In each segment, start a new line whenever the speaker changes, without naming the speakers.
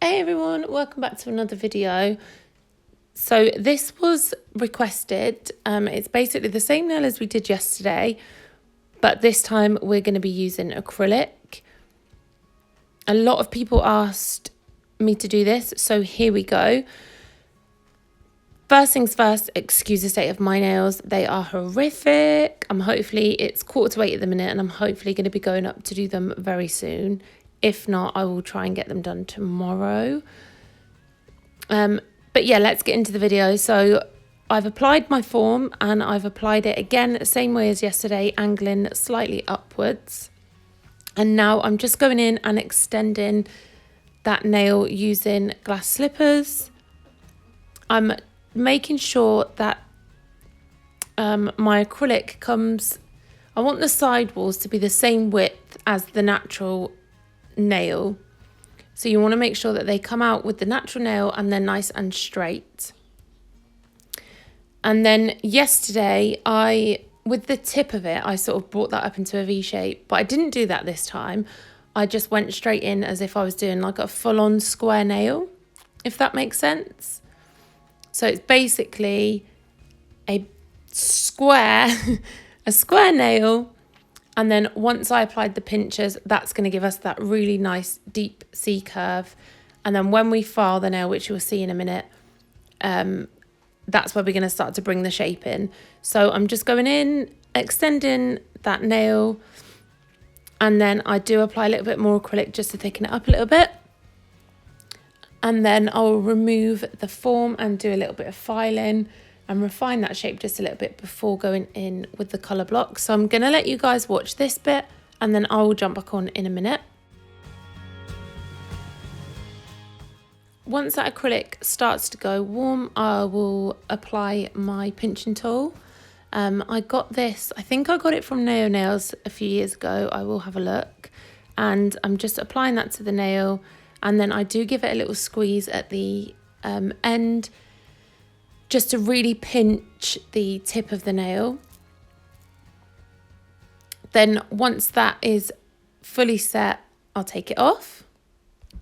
Hey everyone, welcome back to another video. So this was requested. It's basically the same nail as we did yesterday, but this time we're going to be using acrylic. A lot of people asked me to do this, so here we go. First things first, excuse the state of my nails. They are horrific. Hopefully it's 7:45 at the minute, and I'm hopefully going to be going up to do them very soon. If not, I will try and get them done tomorrow. But yeah, let's get into the video. So I've applied my form and I've applied it again, same way as yesterday, angling slightly upwards. And now I'm just going in and extending that nail using glass slippers. I'm making sure that my acrylic comes, I want the side walls to be the same width as the natural nail. So you want to make sure that they come out with the natural nail and they're nice and straight. And then yesterday, with the tip of it, I sort of brought that up into a V shape, but I didn't do that this time. I just went straight in as if I was doing like a full-on square nail, if that makes sense. So it's basically a square, a square nail. And then once I applied the pinchers, that's going to give us that really nice deep C curve. And then when we file the nail, which you'll see in a minute, that's where we're going to start to bring the shape in. So I'm just going in, extending that nail. And then I do apply a little bit more acrylic just to thicken it up a little bit. And then I'll remove the form and do a little bit of filing and refine that shape just a little bit before going in with the colour block. So I'm going to let you guys watch this bit and then I will jump back on in a minute. Once that acrylic starts to go warm, I will apply my pinching tool. I got this, I think I got it from Nail Nails a few years ago. I will have a look. And I'm just applying that to the nail. And then I do give it a little squeeze at the end, just to really pinch the tip of the nail. Then once that is fully set, I'll take it off.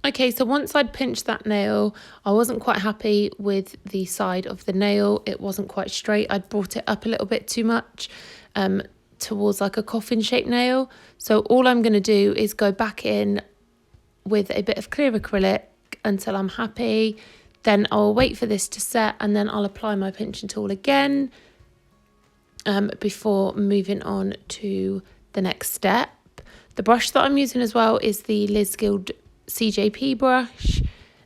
Okay, so once I'd pinched that nail, I wasn't quite happy with the side of the nail. It wasn't quite straight. I'd brought it up a little bit too much towards like a coffin shaped nail. So all I'm going to do is go back in with a bit of clear acrylic until I'm happy. Then I'll wait for this to set and then I'll apply my pinching tool again before moving on to the next step. The brush that I'm using as well is the Liz Guild CJP brush.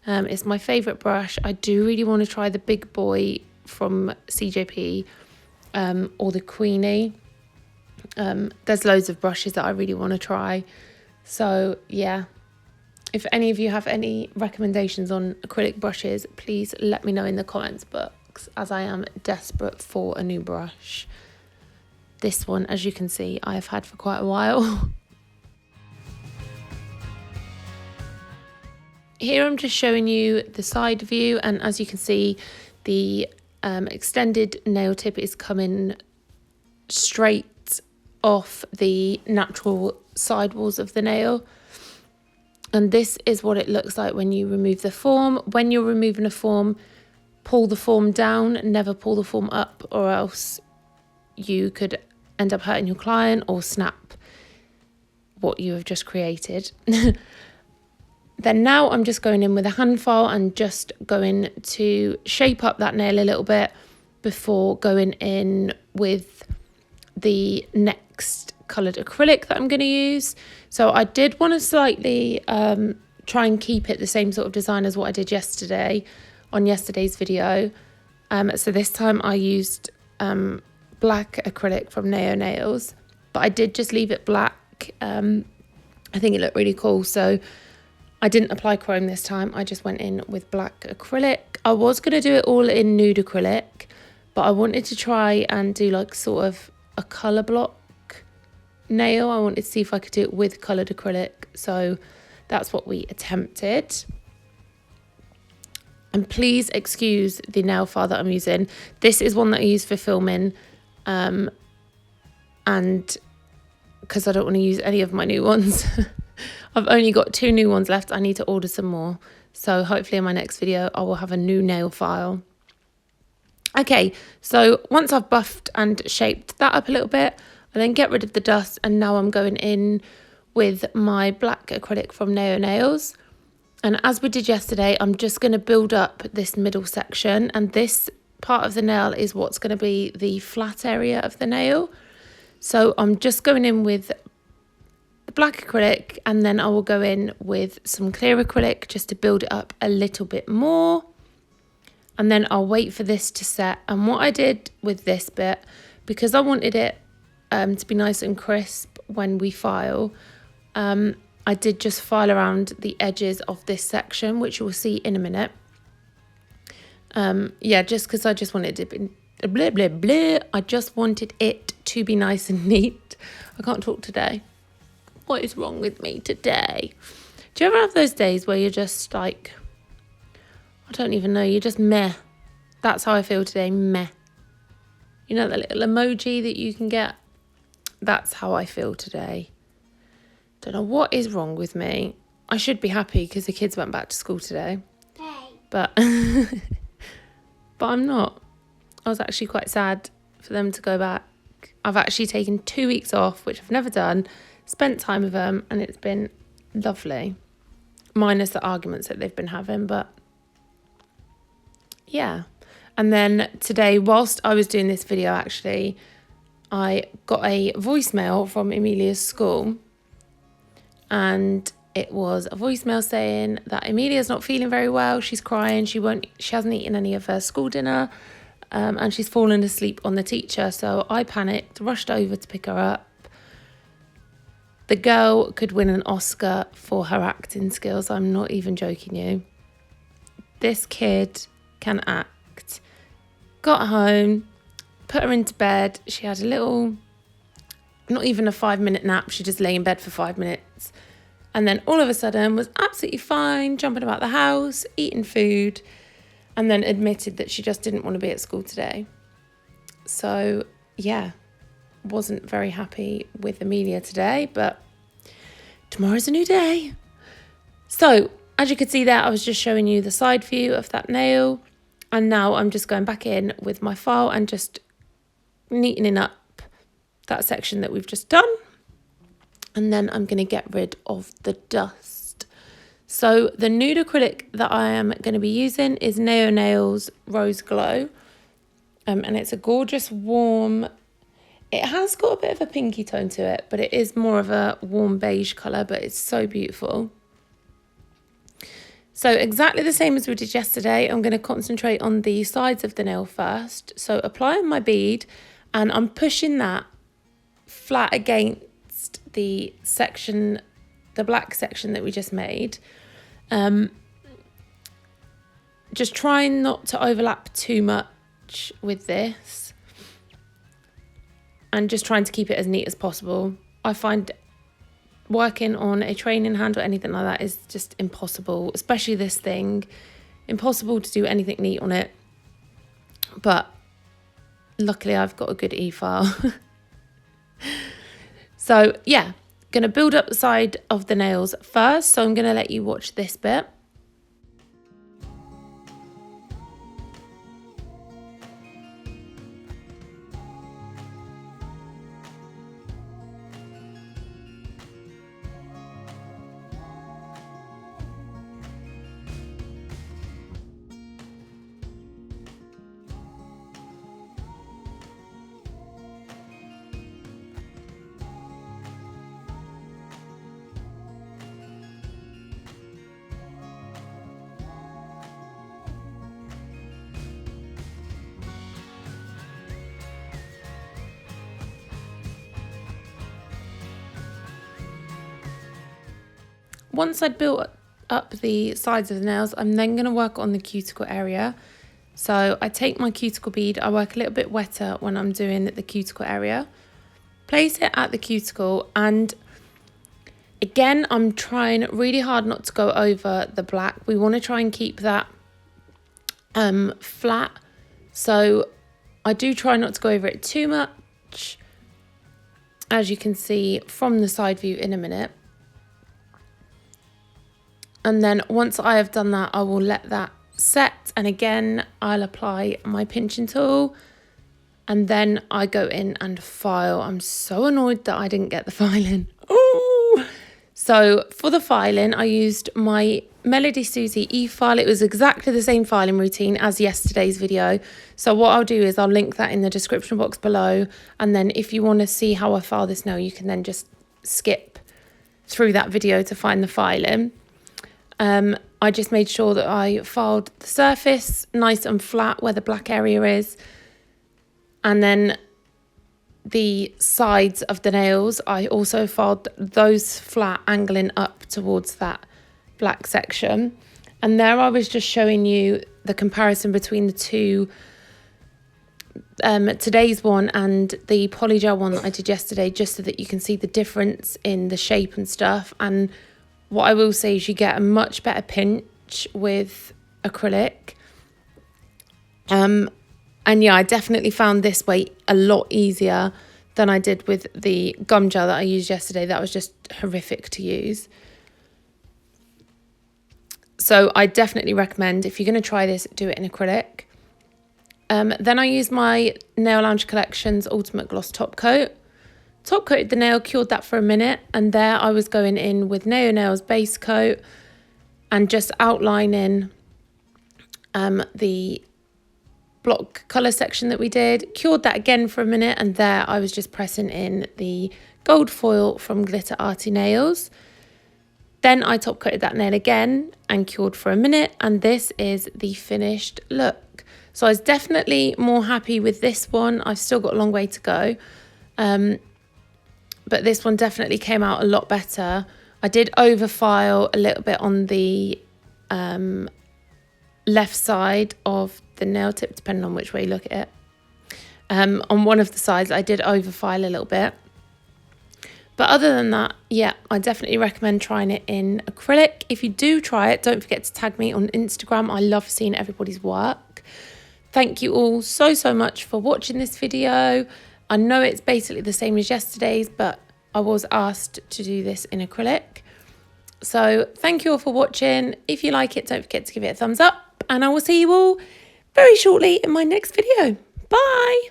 It's my favourite brush. I do really want to try the big boy from CJP or the Queenie. There's loads of brushes that I really want to try. So yeah. If any of you have any recommendations on acrylic brushes, please let me know in the comments box, as I am desperate for a new brush. This one, as you can see, I have had for quite a while. Here I'm just showing you the side view, and as you can see, the extended nail tip is coming straight off the natural side walls of the nail. And this is what it looks like when you remove the form. When you're removing a form, pull the form down, never pull the form up, or else you could end up hurting your client or snap what you have just created. Then now I'm just going in with a hand file and just going to shape up that nail a little bit before going in with the next coloured acrylic that I'm going to use. So I did want to slightly try and keep it the same sort of design as what I did yesterday on yesterday's video. So this time I used black acrylic from Nail Nails, but I did just leave it black. I think it looked really cool, so I didn't apply chrome this time. I just went in with black acrylic. I was going to do it all in nude acrylic, but I wanted to try and do like sort of a colour block nail. I wanted to see if I could do it with coloured acrylic, so that's what we attempted. And please excuse the nail file that I'm using. This is one that I use for filming, and because I don't want to use any of my new ones. I've only got 2 new ones left. I need to order some more. So hopefully in my next video, I will have a new nail file. Okay, so once I've buffed and shaped that up a little bit, I then get rid of the dust, and now I'm going in with my black acrylic from Neo Nails. And as we did yesterday, I'm just going to build up this middle section, and this part of the nail is what's going to be the flat area of the nail. So I'm just going in with the black acrylic, and then I will go in with some clear acrylic just to build it up a little bit more. And then I'll wait for this to set. And what I did with this bit, because I wanted it to be nice and crisp when we file, I did just file around the edges of this section, which you'll see in a minute. Yeah, just because I just wanted it to be blah, blah, blah. I just wanted it to be nice and neat. I can't talk today. What is wrong with me today? Do you ever have those days where you're just like, I don't even know, you're just meh? That's how I feel today, meh. You know that little emoji that you can get? That's how I feel today. Don't know what is wrong with me. I should be happy because the kids went back to school today.
Hey.
But I'm not. I was actually quite sad for them to go back. I've actually taken 2 weeks off, which I've never done, spent time with them, and it's been lovely. Minus the arguments that they've been having, but yeah. And then today, whilst I was doing this video, actually, I got a voicemail from Emilia's school, and it was a voicemail saying that Emilia's not feeling very well. She's crying. She hasn't eaten any of her school dinner, and she's fallen asleep on the teacher. So I panicked, rushed over to pick her up. The girl could win an Oscar for her acting skills. I'm not even joking you. This kid can act. Got home, put her into bed. She had a little, not even a 5-minute nap. She just lay in bed for 5 minutes. And then all of a sudden was absolutely fine, jumping about the house, eating food, and then admitted that she just didn't want to be at school today. So yeah, wasn't very happy with Emilia today, but tomorrow's a new day. So as you could see there, I was just showing you the side view of that nail. And now I'm just going back in with my file and just neatening up that section that we've just done. And then I'm going to get rid of the dust. So the nude acrylic that I am going to be using is Neo Nails Rose Glow. And it's a gorgeous warm, it has got a bit of a pinky tone to it, but it is more of a warm beige colour, but it's so beautiful. So exactly the same as we did yesterday, I'm going to concentrate on the sides of the nail first. So applying my bead, and I'm pushing that flat against the section, the black section that we just made. Just trying not to overlap too much with this, and just trying to keep it as neat as possible. I find working on a training hand or anything like that is just impossible, especially this thing. Impossible to do anything neat on it. But luckily I've got a good e-file. So yeah, gonna build up the side of the nails first. So I'm gonna let you watch this bit. Once I'd built up the sides of the nails, I'm then going to work on the cuticle area. So I take my cuticle bead, I work a little bit wetter when I'm doing the cuticle area. Place it at the cuticle, and again, I'm trying really hard not to go over the black. We want to try and keep that flat. So I do try not to go over it too much, as you can see from the side view in a minute. And then once I have done that, I will let that set. And again, I'll apply my pinching tool. And then I go in and file. I'm so annoyed that I didn't get the filing. Oh! So for the filing, I used my Melody Susie e-file. It was exactly the same filing routine as yesterday's video. So what I'll do is I'll link that in the description box below. And then if you want to see how I file this nail, you can then just skip through that video to find the filing. I just made sure that I filed the surface nice and flat where the black area is. And then the sides of the nails, I also filed those flat, angling up towards that black section. And there I was just showing you the comparison between the two, today's one and the polygel one that I did yesterday, just so that you can see the difference in the shape and stuff. And what I will say is you get a much better pinch with acrylic. And yeah, I definitely found this way a lot easier than I did with the gum gel that I used yesterday. That was just horrific to use. So I definitely recommend, if you're going to try this, do it in acrylic. Then I used my Nail Lounge Collections Ultimate Gloss Top Coat. Top coated the nail, cured that for a minute. And there I was going in with Nail Nails Base Coat and just outlining the block colour section that we did, cured that again for a minute, and there I was just pressing in the gold foil from Glitter Arty Nails. Then I top coated that nail again and cured for a minute, and this is the finished look. So I was definitely more happy with this one. I've still got a long way to go, but this one definitely came out a lot better. I did overfile a little bit on the left side of the nail tip, depending on which way you look at it. On one of the sides I did overfile a little bit, but other than that, yeah, I definitely recommend trying it in acrylic. If you do try it, don't forget to tag me on Instagram. I love seeing everybody's work. Thank you all so much for watching this video. I know it's basically the same as yesterday's, but I was asked to do this in acrylic. So thank you all for watching. If you like it, don't forget to give it a thumbs up, and I will see you all very shortly in my next video. Bye.